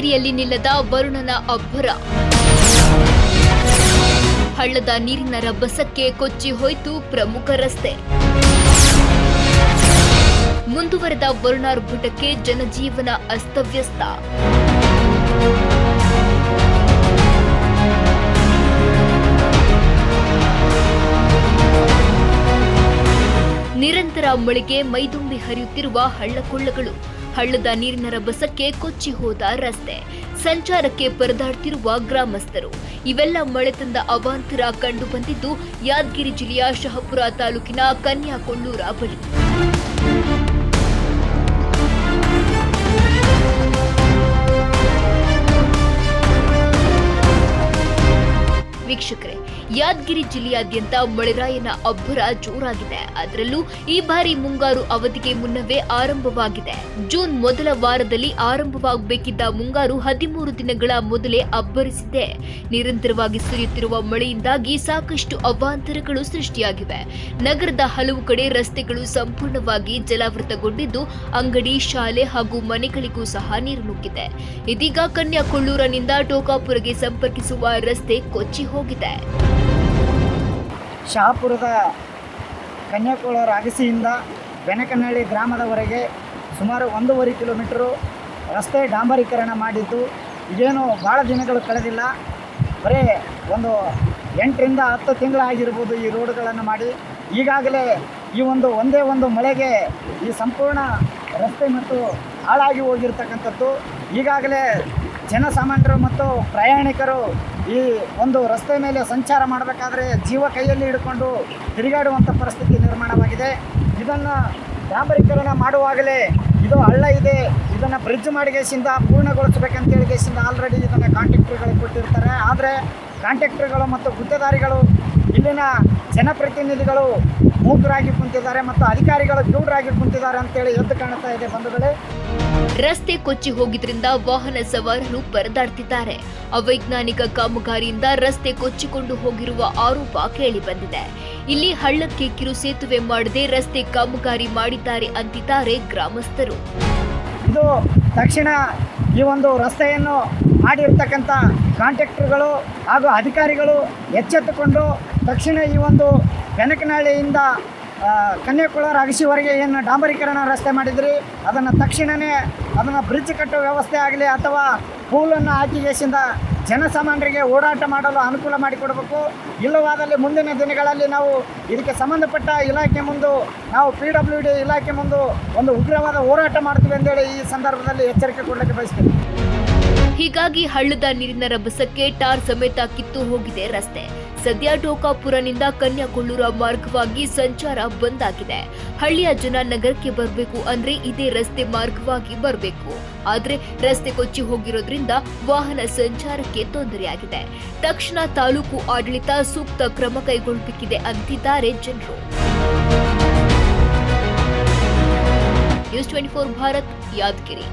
ಯಾದಗಿರಿಯಲ್ಲಿ ನಿಲ್ಲದ ವರುಣನ ಅಬ್ಬರ. ಹಳ್ಳದ ನೀರಿನ ರಭಸಕ್ಕೆ ಕೊಚ್ಚಿ ಹೋಯಿತು ಪ್ರಮುಖ ರಸ್ತೆ. ಮುಂದುವರೆದ ವರುಣಾರ್ಭಟಕ್ಕೆ ಜನಜೀವನ ಅಸ್ತವ್ಯಸ್ತ. ನಿರಂತರ ಮಳೆಗೆ ಮೈದುಂಬಿ ಹರಿಯುತ್ತಿರುವ ಹಳ್ಳಕೊಳ್ಳಗಳು. ಹಳ್ಳದ ನೀರಿನ ರಭಸಕ್ಕೆ ಕೊಚ್ಚಿ ಹೋದ ರಸ್ತೆ. ಸಂಚಾರಕ್ಕೆ ಪರದಾಡ್ತಿರುವ ಗ್ರಾಮಸ್ಥರು. ಇವೆಲ್ಲ ಮಳೆ ತಂದ ಅವಾಂತರ ಕಂಡು ಬಂದಿದ್ದು ಯಾದಗಿರಿ ಜಿಲ್ಲೆಯ ಶಹಾಪುರ ತಾಲೂಕಿನ ಕನ್ಯಾಕೊಳ್ಳೂರ ಬಳಿ. ವೀಕ್ಷಕರೇ, ಯಾದಗಿರಿ ಜಿಲ್ಲೆಯಾದ್ಯಂತ ಮಳೆರಾಯನ ಅಬ್ಬರ ಜೋರಾಗಿದೆ. ಅದರಲ್ಲೂ ಈ ಬಾರಿ ಮುಂಗಾರು ಅವಧಿಗೆ ಮುನ್ನವೇ ಆರಂಭವಾಗಿದೆ. ಜೂನ್ ಮೊದಲ ವಾರದಲ್ಲಿ ಆರಂಭವಾಗಬೇಕಿದ್ದ ಮುಂಗಾರು 13 ದಿನಗಳ ಮೊದಲೇ ಅಬ್ಬರಿಸಿದೆ. ನಿರಂತರವಾಗಿ ಸುರಿಯುತ್ತಿರುವ ಮಳೆಯಿಂದಾಗಿ ಸಾಕಷ್ಟು ಅವಾಂತರಗಳು ಸೃಷ್ಟಿಯಾಗಿವೆ. ನಗರದ ಹಲವು ಕಡೆ ರಸ್ತೆಗಳು ಸಂಪೂರ್ಣವಾಗಿ ಜಲಾವೃತಗೊಂಡಿದ್ದು, ಅಂಗಡಿ, ಶಾಲೆ ಹಾಗೂ ಮನೆಗಳಿಗೂ ಸಹ ನೀರು ನುಗ್ಗಿದೆ. ಇದೀಗ ಕನ್ಯಾಕೊಳ್ಳೂರಿನಿಂದ ಟೋಕಾಪುರಗೆ ಸಂಪರ್ಕಿಸುವ ರಸ್ತೆ ಕೊಚ್ಚಿ ಹೋಗಿದೆ. ಶಹಾಪುರದ ಕನ್ಯಾಕೊಳ್ಳೂರು ಅಗಸಿಯಿಂದ ಬೆನಕನಹಳ್ಳಿ ಗ್ರಾಮದವರೆಗೆ ಸುಮಾರು 1.5 ಕಿಲೋಮೀಟರು ರಸ್ತೆ ಡಾಂಬರೀಕರಣ ಮಾಡಿದ್ದು ಇದೇನು ಭಾಳ ದಿನಗಳು ಕಳೆದಿಲ್ಲ. ಬರೀ ಒಂದು 8 ರಿಂದ 10 ತಿಂಗಳಾಗಿರ್ಬೋದು ಈ ರೋಡ್ಗಳನ್ನು ಮಾಡಿ. ಈಗಾಗಲೇ ಈ ಒಂದೇ ಒಂದು ಮಳೆಗೆ ಈ ಸಂಪೂರ್ಣ ರಸ್ತೆ ಮತ್ತು ಹಾಳಾಗಿ ಹೋಗಿರ್ತಕ್ಕಂಥದ್ದು. ಈಗಾಗಲೇ ಜನಸಾಮಾನ್ಯರು ಮತ್ತು ಪ್ರಯಾಣಿಕರು ಈ ಒಂದು ರಸ್ತೆ ಮೇಲೆ ಸಂಚಾರ ಮಾಡಬೇಕಾದ್ರೆ ಜೀವ ಕೈಯಲ್ಲಿ ಹಿಡ್ಕೊಂಡು ತಿರುಗಾಡುವಂಥ ಪರಿಸ್ಥಿತಿ ನಿರ್ಮಾಣವಾಗಿದೆ. ಇದನ್ನು ಡಾಂಬರೀಕರಣ ಮಾಡುವಾಗಲೇ ಇದು ಹಳ್ಳ ಇದೆ, ಇದನ್ನು ಬ್ರಿಡ್ಜ್ ಮಾಡಿಗೆಸಿಂದ ಪೂರ್ಣಗೊಳಿಸಬೇಕಂತೇಳಿ ಕೇಸಿಂದ ಆಲ್ರೆಡಿ ಇದನ್ನು ಕಾಂಟ್ರಾಕ್ಟರ್ಗಳಿಗೆ ಕೊಟ್ಟಿರ್ತಾರೆ. ಆದರೆ ಕಾಂಟ್ರಾಕ್ಟರ್ಗಳು ಮತ್ತು ಗುತ್ತೇದಾರಿಗಳು, ಇಲ್ಲಿನ ಜನಪ್ರತಿನಿಧಿಗಳು ಮೂಕರಾಗಿ ಕುಂತಿದ್ದಾರೆ ಮತ್ತು ಅಧಿಕಾರಿಗಳು ಕಿವುಡರಾಗಿ ಕುಂತಿದ್ದಾರೆ ಅಂತೇಳಿ ಎದ್ದು ಕಾಣ್ತಾ ಇದೆ ಬಂಧುಗಳೇ. ರಸ್ತೆ ಕೊಚ್ಚಿ ಹೋಗಿದ್ರಿಂದ ವಾಹನ ಸವಾರರು ಪರದಾಡ್ತಿದ್ದಾರೆ. ಅವೈಜ್ಞಾನಿಕ ಕಾಮಗಾರಿಯಿಂದ ರಸ್ತೆ ಕೊಚ್ಚಿಕೊಂಡು ಹೋಗಿರುವ ಆರೋಪ ಕೇಳಿ ಬಂದಿದೆ. ಇಲ್ಲಿ ಹಳ್ಳಕ್ಕೆ ಕಿರು ಸೇತುವೆ ಮಾಡದೆ ರಸ್ತೆ ಕಾಮಗಾರಿ ಮಾಡಿದ್ದಾರೆ ಅಂತಿದ್ದಾರೆ ಗ್ರಾಮಸ್ಥರು. ಇದು ತಕ್ಷಣ ಈ ಒಂದು ರಸ್ತೆಯನ್ನು ಮಾಡಿರ್ತಕ್ಕಂಥ ಕಾಂಟ್ರಾಕ್ಟರ್ಗಳು ಹಾಗೂ ಅಧಿಕಾರಿಗಳು ಎಚ್ಚೆತ್ತುಕೊಂಡು ತಕ್ಷಣ ಈ ಒಂದು ಬೆನಕನಹಳ್ಳಿಯಿಂದ ಕನ್ಯಾಕೊಳ್ಳೂರು ಅಗಸಿವರೆಗೆ ಏನು ಡಾಂಬರೀಕರಣ ರಸ್ತೆ ಮಾಡಿದ್ರಿ, ಅದನ್ನು ತಕ್ಷಣವೇ ಅದನ್ನು ಬ್ರಿಡ್ಜ್ ಕಟ್ಟೋ ವ್ಯವಸ್ಥೆ ಆಗಲಿ ಅಥವಾ ಪೂಲನ್ನು ಹಾಕಿಗೆಸಿಂದ ಜನಸಾಮಾನ್ಯರಿಗೆ ಓಡಾಟ ಮಾಡಲು ಅನುಕೂಲ ಮಾಡಿಕೊಡಬೇಕು. ಇಲ್ಲವಾದಲ್ಲಿ ಮುಂದಿನ ದಿನಗಳಲ್ಲಿ ನಾವು ಇದಕ್ಕೆ ಸಂಬಂಧಪಟ್ಟ ಇಲಾಖೆ ಮುಂದೆ ನಾವು PWD ಇಲಾಖೆ ಮುಂದೆ ಒಂದು ಉಗ್ರವಾದ ಹೋರಾಟ ಮಾಡ್ತೀವಿ ಅಂತೇಳಿ ಈ ಸಂದರ್ಭದಲ್ಲಿ ಎಚ್ಚರಿಕೆ ಕೊಡಲಿಕ್ಕೆ ಬಯಸ್ತೀವಿ. ಹೀಗಾಗಿ ಹಳ್ಳದ ನೀರಿನ ರಭಸಕ್ಕೆ ಟಾರ್ ಸಮೇತ ಕಿತ್ತು ಹೋಗಿದೆ ರಸ್ತೆ. ಸದ್ಯ ಟೋಕಾಪುರನಿಂದ ಕನ್ಯಾಕೊಳ್ಳೂರ ಮಾರ್ಗವಾಗಿ ಸಂಚಾರ ಬಂದ್ ಆಗಿದೆ. ಹಳ್ಳಿಯ ಜನ ನಗರಕ್ಕೆ ಬರಬೇಕು ಅಂದ್ರೆ ಇದೇ ರಸ್ತೆ ಮಾರ್ಗವಾಗಿ ಬರಬೇಕು. ಆದ್ರೆ ರಸ್ತೆ ಕೊಚ್ಚಿ ಹೋಗಿರೋದ್ರಿಂದ ವಾಹನ ಸಂಚಾರಕ್ಕೆ ತೊಂದರೆಯಾಗಿದೆ. ತಕ್ಷಣ ತಾಲೂಕು ಆಡಳಿತ ಸೂಕ್ತ ಕ್ರಮ ಕೈಗೊಳ್ಳಬೇಕಿದೆ ಅಂತಿದ್ದಾರೆ ಜನರು. ನ್ಯೂಸ್ 24 ಭಾರತ್, ಯಾದಗಿರಿ.